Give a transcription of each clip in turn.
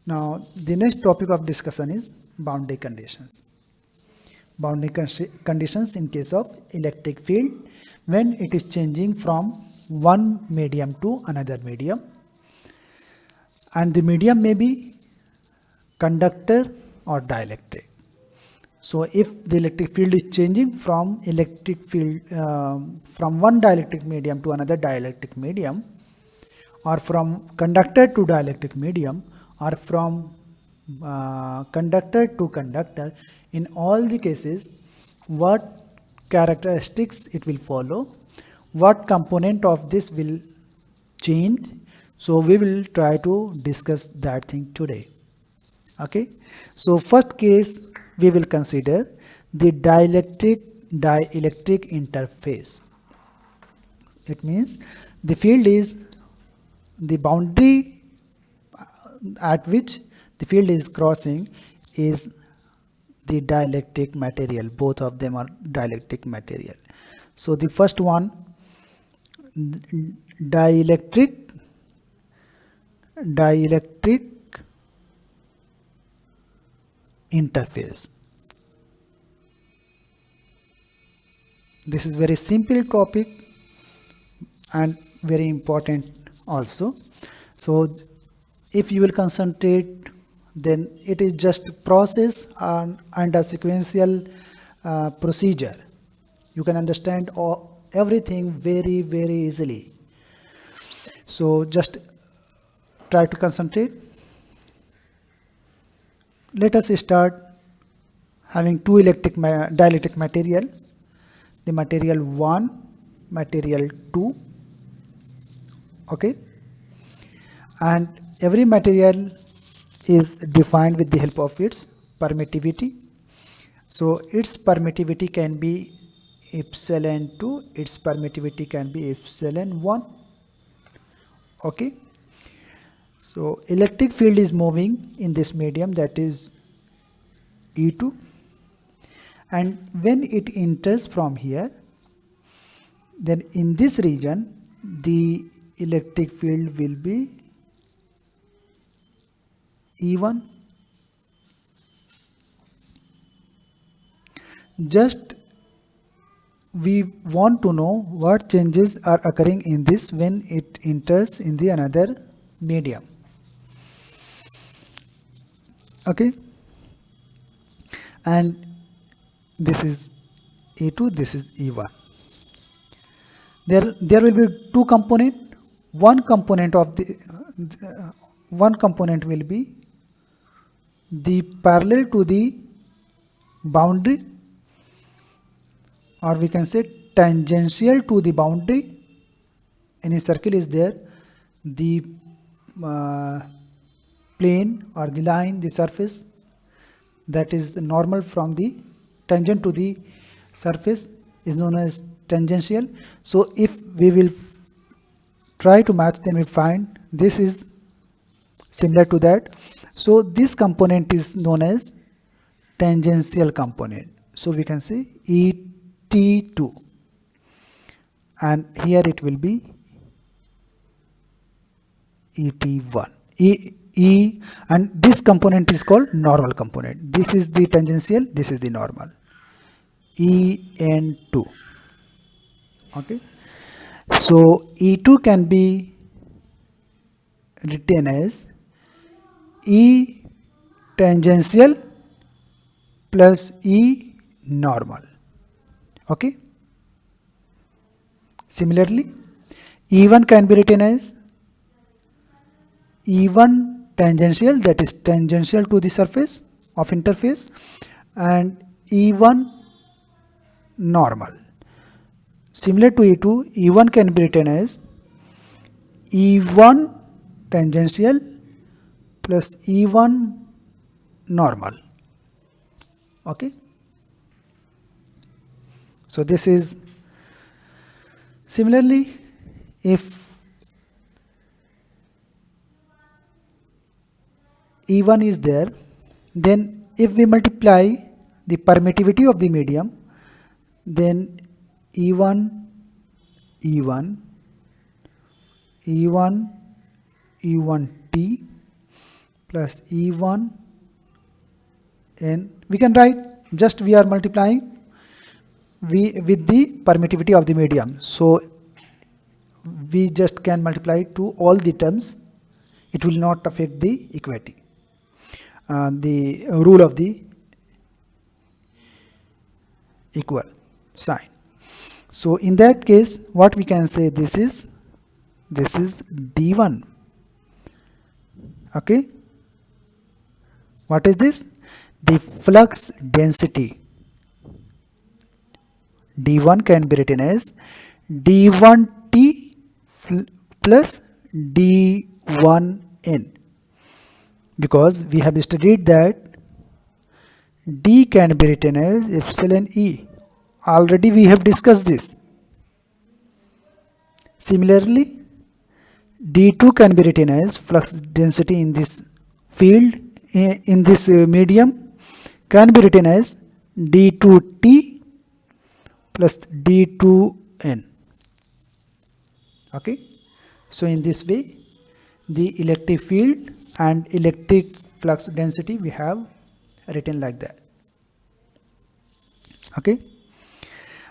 Now the next topic of discussion is boundary conditions. Boundary conditions in case of electric field when it is changing from one medium to another medium, and the medium may be conductor or dielectric. So if the electric field is changing from electric field from one dielectric medium to another dielectric medium, or from conductor to dielectric medium, or from conductor to conductor, in all the cases what characteristics it will follow, what component of this will change. So we will try to discuss that thing today. Okay, so first case we will consider the dielectric interface. It means the field is the boundary at which the field is crossing is the dielectric material. Both of them are dielectric material. So the first one, dielectric interface. This is very simple topic and very important also. So if you will concentrate, then it is just process and a sequential procedure. You can understand everything very easily. So just try to concentrate. Let us start having two dielectric material, the material 1, material 2. Okay, and every material is defined with the help of its permittivity. So its permittivity can be epsilon 2, its permittivity can be epsilon 1. Okay, so electric field is moving in this medium, that is E2, and when it enters from here, then in this region the electric field will be E1. Just we want to know what changes are occurring in this when it enters in the another medium. Okay, and this is E2, this is E1. There will be two components. One component will be the parallel to the boundary, or we can say tangential to the boundary. Any circle is there, the plane or the line, the surface that is normal from the tangent to the surface is known as tangential. So if we will try to match, then we find this is similar to that. So this component is known as tangential component. So we can say ET2, and here it will be ET1. And this component is called normal component. This is the tangential, this is the normal, EN2. Okay, so E2 can be written as E tangential plus E normal. Okay, similarly E1 can be written as E1 tangential, that is tangential to the surface of interface, and E1 normal. Similar to E2, E1 can be written as E1 tangential plus E1 normal. Okay, so this is similarly, if E1 is there, then if we multiply the permittivity of the medium, then E1 E1 E1 E1T plus E1 N. We can write, just we are multiplying with the permittivity of the medium. So we just can multiply to all the terms. It will not affect the equity, the rule of the equal sign. So in that case, what we can say, this is D1. Okay, what is this? The flux density. D1 can be written as D1T plus D1N, because we have studied that D can be written as epsilon E. Already we have discussed this. Similarly, D2 can be written as flux density in this field, in this medium, can be written as D2T plus D2N. Okay, so in this way, the electric field and electric flux density we have written like that. Okay,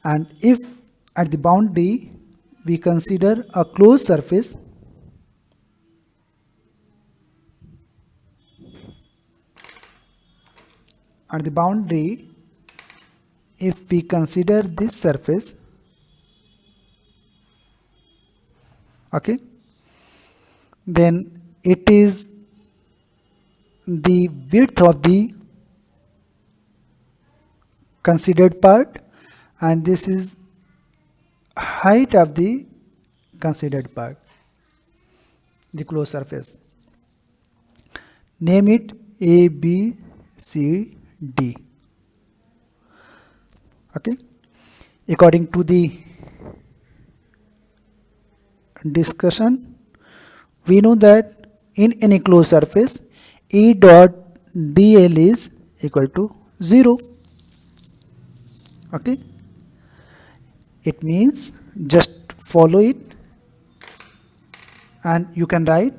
and if at the boundary we consider a closed surface, at the boundary, if we consider this surface, okay, then it is the width of the considered part and this is height of the considered part, the closed surface. Name it A, B, C, D. Okay, according to the discussion, we know that in any closed surface E dot dl is equal to 0. Okay, it means just follow it and you can write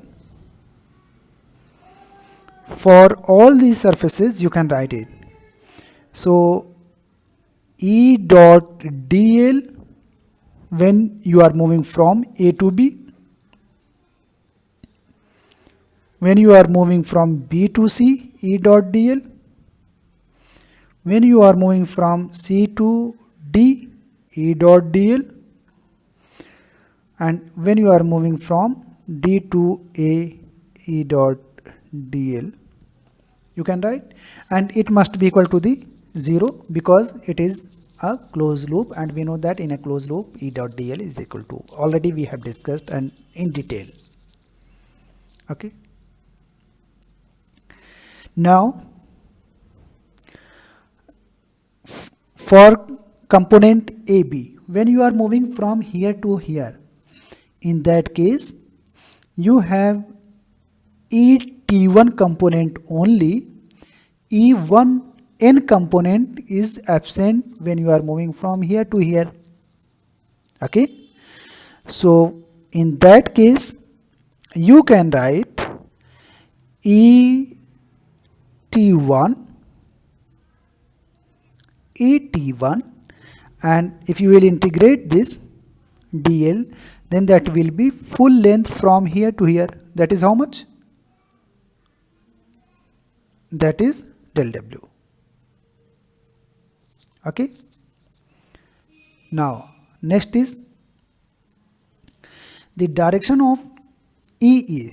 for all these surfaces, you can write it. So E dot dl when you are moving from A to B, when you are moving from B to C, E dot dl, when you are moving from C to D, E dot dl, and when you are moving from D to A, E dot dl, you can write, and it must be equal to the 0 because it is a closed loop, and we know that in a closed loop E dot dl is equal to, already we have discussed and in detail. Okay, now for component AB, when you are moving from here to here, in that case you have ET1 component only, E1N component is absent when you are moving from here to here. Okay, so in that case you can write ET1, and if you will integrate this dl, then that will be full length from here to here. That is how much? That is del W. Okay, now next is the direction of EE.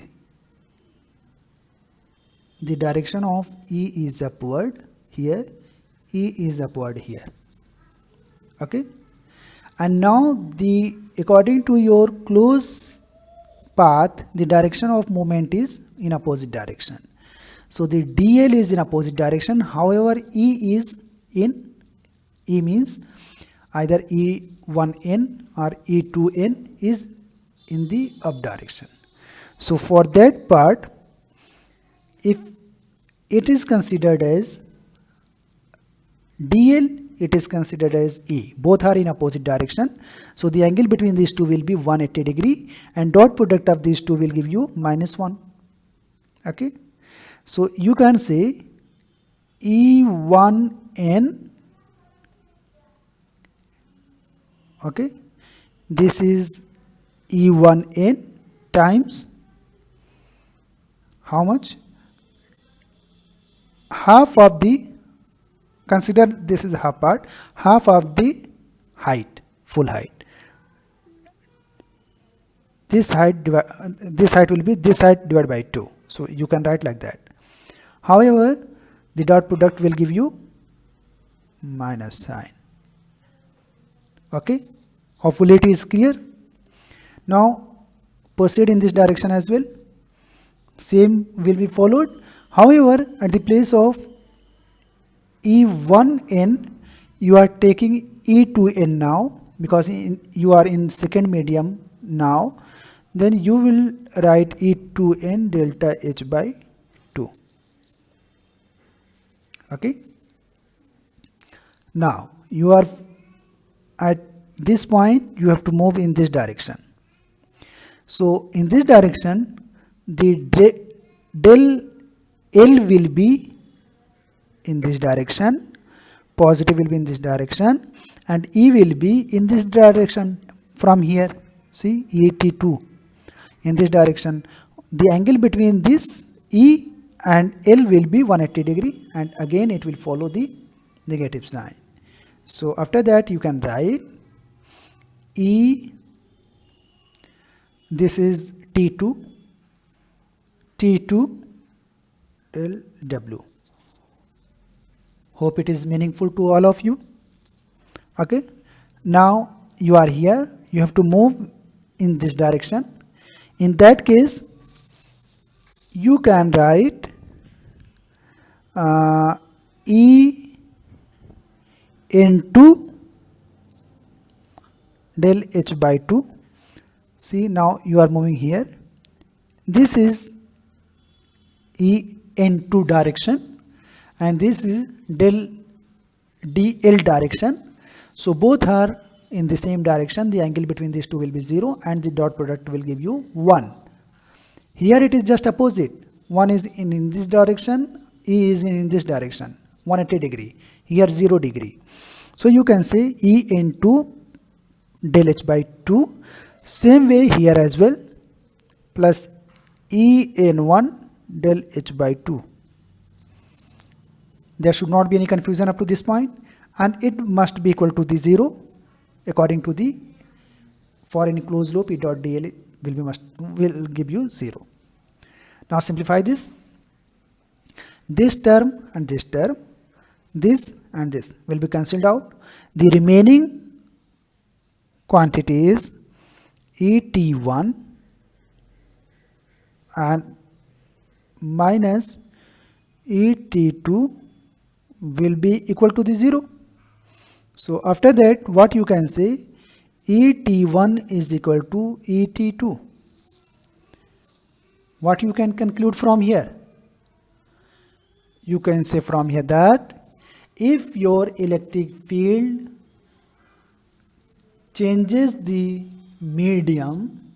The direction of E is upward here, E is upward here. Okay, and now the according to your closed path, the direction of movement is in opposite direction. So the dl is in opposite direction, however E is in, E means either E1n or E2n is in the up direction. So for that part, if it is considered as dl, it is considered as E. Both are in opposite direction. So the angle between these two will be 180 degree and dot product of these two will give you -1. Okay. So you can say E1n, okay, this is E1n times how much? Half of the, consider this is half part, half of the height, full height. This height will be this height divided by 2. So you can write like that. However, the dot product will give you minus sign. Okay, hopefully it is clear. Now proceed in this direction as well. Same will be followed. However, at the place of E1n, you are taking E2n now, because you are in second medium now. Then you will write E2n delta H by 2. Okay. Now you are at this point, you have to move in this direction. So in this direction, the del L will be in this direction, positive will be in this direction, and E will be in this direction from here. See, ET2 in this direction. The angle between this E and L will be 180 degree, and again it will follow the negative sign. So after that you can write E, this is T2 del W. Hope it is meaningful to all of you. Okay, now you are here, you have to move in this direction. In that case, you can write E into del H by 2. See, now you are moving here. This is E into direction, and this is del DL direction. So both are in the same direction. The angle between these two will be 0, and the dot product will give you 1. Here it is just opposite. One is in this direction, E is in this direction, 180 degree. Here 0 degree. So you can say E into del H by 2. Same way here as well, plus E N1 del H by 2. There should not be any confusion up to this point, and it must be equal to the 0 according to the, for any closed loop E dot dl will give you 0. Now simplify this. This term and this term, this and this will be cancelled out. The remaining quantity is ET1 and minus ET2 will be equal to the 0. So after that, what you can say, ET1 is equal to ET2. What you can conclude from here? You can say from here that if your electric field changes the medium,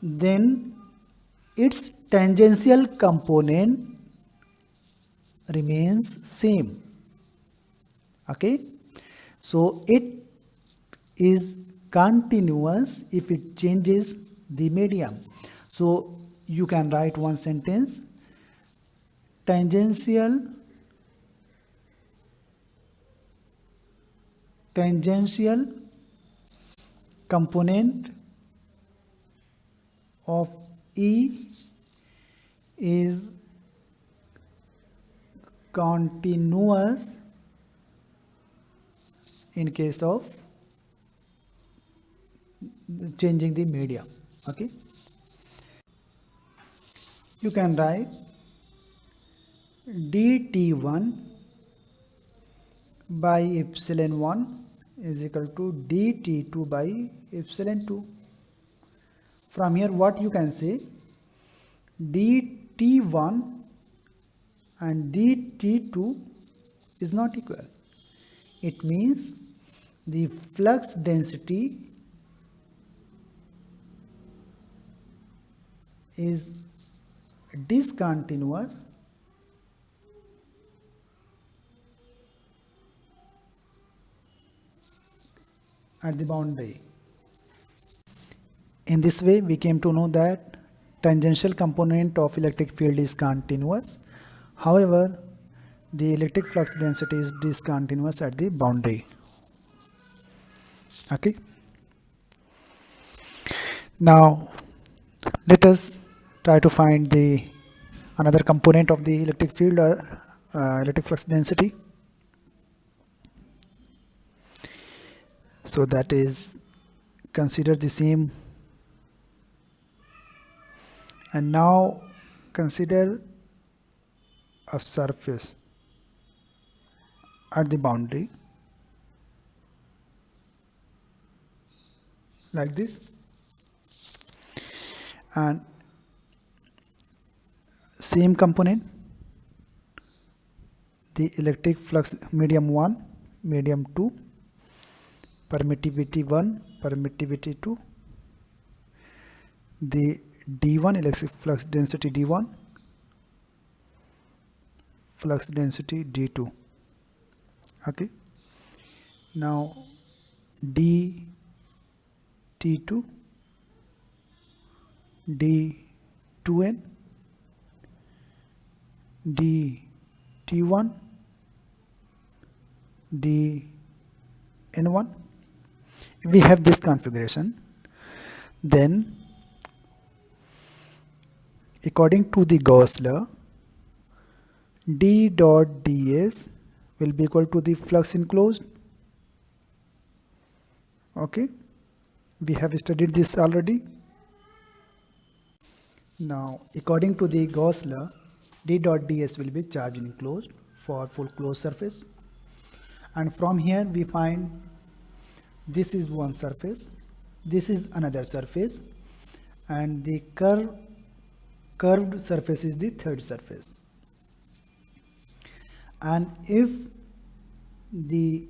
then its tangential component remains same. Okay, so it is continuous if it changes the medium. So you can write one sentence: tangential component of E is continuous in case of changing the medium. Okay, you can write dt1 by epsilon 1 is equal to dt2 by epsilon 2. From here what you can say, dt1 and dt2 is not equal. It means the flux density is discontinuous at the boundary. In this way, we came to know that tangential component of electric field is continuous. However, the electric flux density is discontinuous at the boundary. Okay. Now, let us try to find the another component of the electric field or electric flux density. So that is, consider the same, and now consider a surface at the boundary like this, and same component, the electric flux medium 1, medium 2, permittivity 1, permittivity 2, the D1 electric flux density D1, flux density D2. Okay. Now D T2, D2N, DT1, DN1. If we have this configuration, then according to the Gauss law, D dot ds will be equal to the flux enclosed. Okay, we have studied this already. Now, according to the Gauss law, D dot ds will be charge enclosed for full closed surface, and from here we find this is one surface, this is another surface, and the curved surface is the third surface. And if the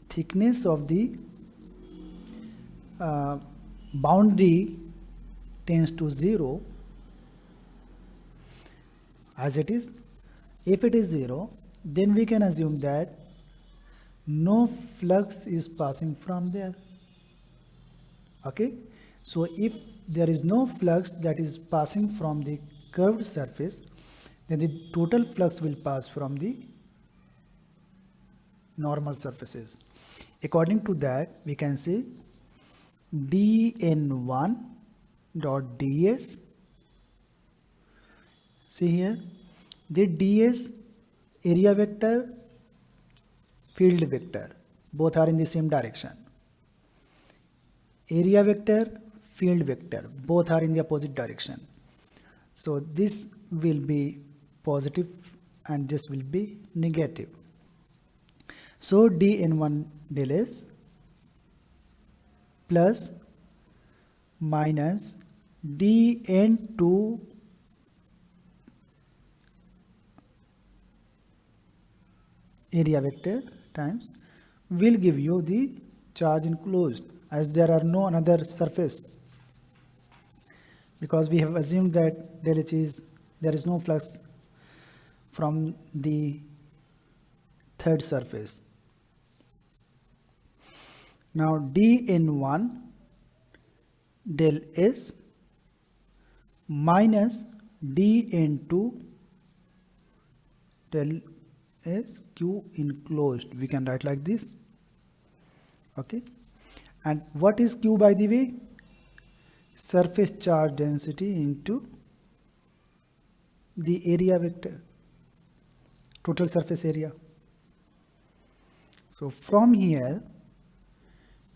thickness of the boundary tends to 0, as it is, if it is 0, then we can assume that no flux is passing from there. Okay, so if there is no flux that is passing from the curved surface, then the total flux will pass from the normal surfaces. According to that, we can say dn1 dot ds. See here, the ds area vector, field vector, both are in the same direction. Area vector, field vector, both are in the opposite direction. So this will be positive and this will be negative. So dn1 del s plus minus dn2 area vector times will give you the charge enclosed, as there are no another surface, because we have assumed that del H is, there is no flux from the third surface. Now dn1 del S minus dn2 del S Q enclosed, we can write like this. Okay, and what is Q, by the way? Surface charge density into the area vector, total surface area. So from here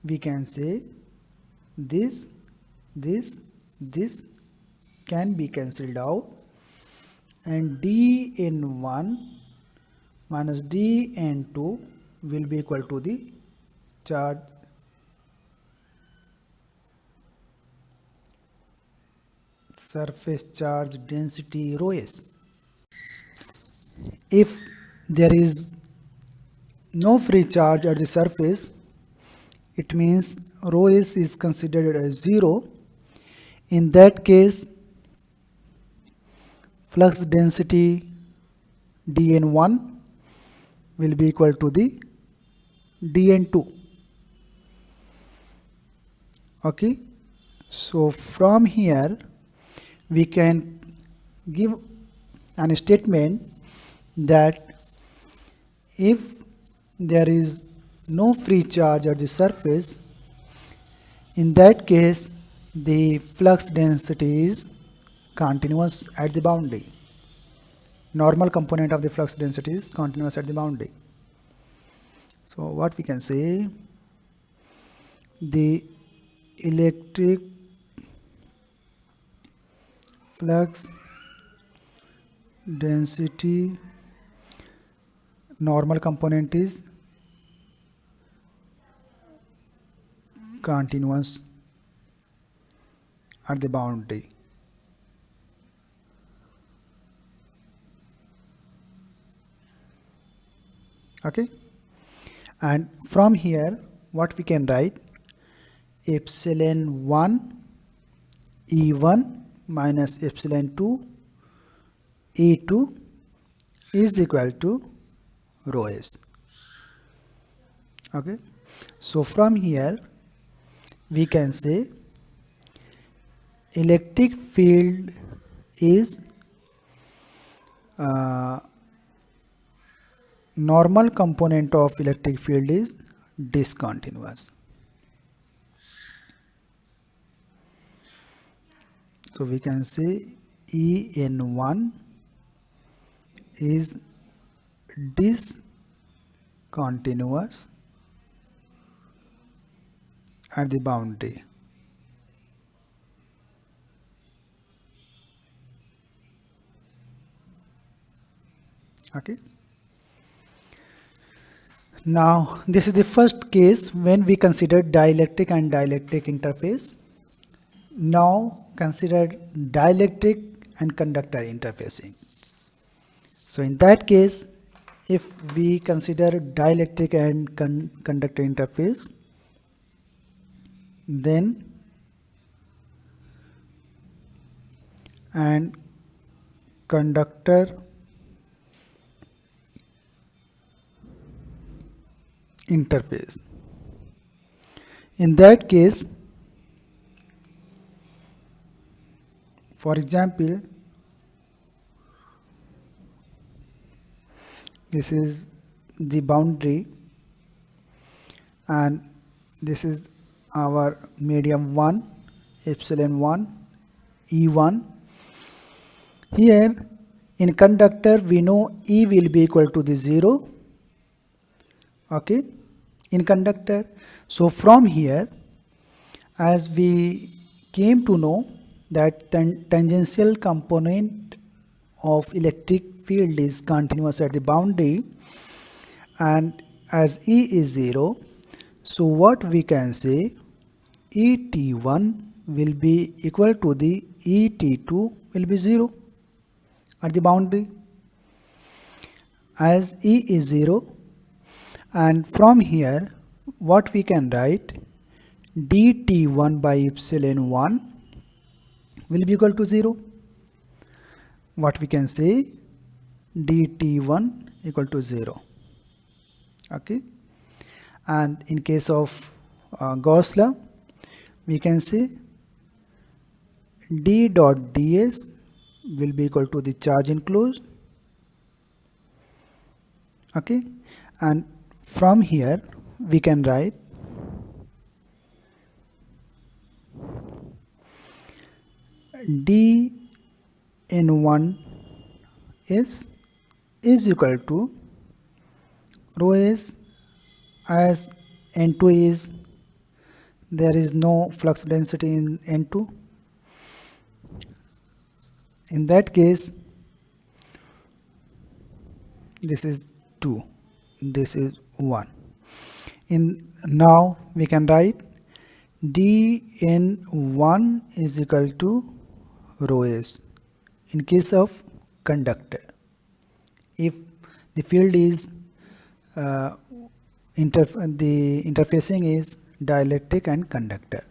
we can say this can be cancelled out, and dn1 minus dn2 will be equal to the charge surface charge density rho s. If there is no free charge at the surface, it means rho s is considered as 0. In that case, flux density dn1 will be equal to the dn2. Okay, so from here we can give an statement that if there is no free charge at the surface, in that case the flux density is continuous at the boundary. Normal component of the flux density is continuous at the boundary. So what we can say, the electric flux density normal component is continuous at the boundary. Okay, and from here what we can write, epsilon 1 E1 minus epsilon 2 E2 is equal to rho s. Okay, so from here we can say electric field is normal component of electric field is discontinuous. So we can say En1 is discontinuous at the boundary. Okay. Now this is the first case when we consider dielectric and dielectric interface. Now consider dielectric and conductor interfacing. So in that case, if we consider dielectric and conductor interface, then and conductor interface. In that case, for example, this is the boundary and this is our medium 1, epsilon 1, E1. Here in conductor we know E will be equal to the 0. Okay, in conductor. So from here, as we came to know that tangential component of electric field is continuous at the boundary, and as E is 0, so what we can say, Et1 will be equal to the Et2 will be 0 at the boundary, as E is 0. And from here what we can write, dt1 by epsilon 1 will be equal to 0. What we can say, dt1 equal to 0. Okay, and in case of Gauss law, we can say d dot ds will be equal to the charge enclosed. Okay, and from here we can write dn1 is equal to rho s, as n2 is, there is no flux density in n2. In that case, this is 2, this is 1. Now we can write dn1 is equal to rho s in case of conductor, if the field is the interfacing is dielectric and conductor.